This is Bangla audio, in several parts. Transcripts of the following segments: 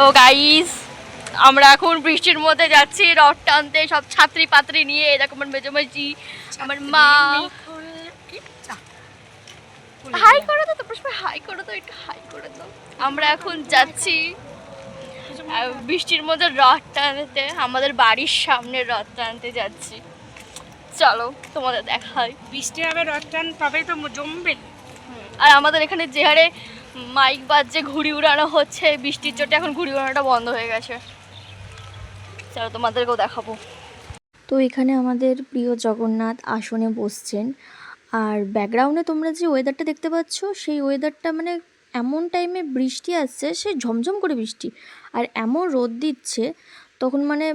তো গাইস, আমরা এখন বৃষ্টির মধ্যে যাচ্ছি রথ টানতে, সব ছাত্রী পাত্রী নিয়ে। এরকম আমার মেজমাজি, আমার মা। হাই করো তো, তারপর হাই করো তো, একটু হাই করে দাও। আমরা এখন যাচ্ছি বৃষ্টির মধ্যে রথ টানতে, আমাদের বাড়ির সামনে রথ টানতে যাচ্ছি। চলো তোমাদের দেখাই। বৃষ্টি হবে, রথ টান, তবেই তো জমবে। আর আমাদের এখানে যে হারে মাইক বাজছে, ঘুড়ি উড়ানো হচ্ছে, বৃষ্টির চোটে এখন ঘুড়ি উড়ানোটা বন্ধ হয়ে গেছে। চলো তোমাদেরকেও দেখাবো। তো এখানে আমাদের প্রিয় জগন্নাথ আসনে বসছেন। আর ব্যাকগ্রাউন্ডে তোমরা যে ওয়েদারটা দেখতে পাচ্ছ, সেই ওয়েদারটা মানে এমন টাইমে বৃষ্টি আসছে, সে ঝমঝম করে বৃষ্টি, আর এমন রোদ দিচ্ছে, তখন মানে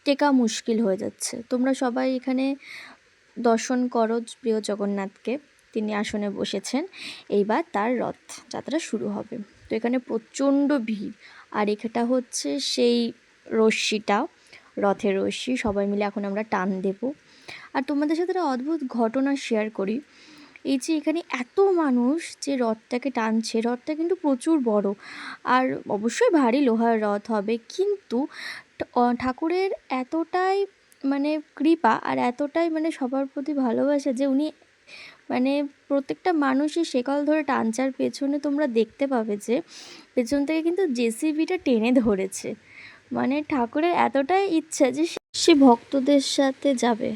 টেকা মুশকিল হয়ে যাচ্ছে। তোমরা সবাই এখানে দর্শন করো প্রিয় জগন্নাথকে, তিনি আসনে বসেছেন। এইবার তার রথযাত্রা শুরু হবে। তো এখানে প্রচণ্ড ভিড়। আর এটা হচ্ছে সেই রশ্মিটা, রথের রশ্মি, সবাই মিলে এখন আমরা টান দেব। আর তোমাদের সাথে একটা অদ্ভুত ঘটনা শেয়ার করি। এই যে এখানে এত মানুষ যে রথটাকে টানছে, রথটা কিন্তু প্রচুর বড়, আর অবশ্যই ভারী লোহার রথ হবে, কিন্তু ঠাকুরের এতটাই মানে কৃপা আর এতটাই মানে সবার প্রতি ভালোবাসা যে উনি মানে প্রত্যেকটা মানুষই সেকল ধরে টানচার পেছনে তোমরা দেখতে পাবে যে পেছন থেকে কিন্তু জেসিবিটা টেনে ধরেছে। মানে ঠাকুরের এতটাই ইচ্ছা যে সে ভক্তদের সাথে যাবে।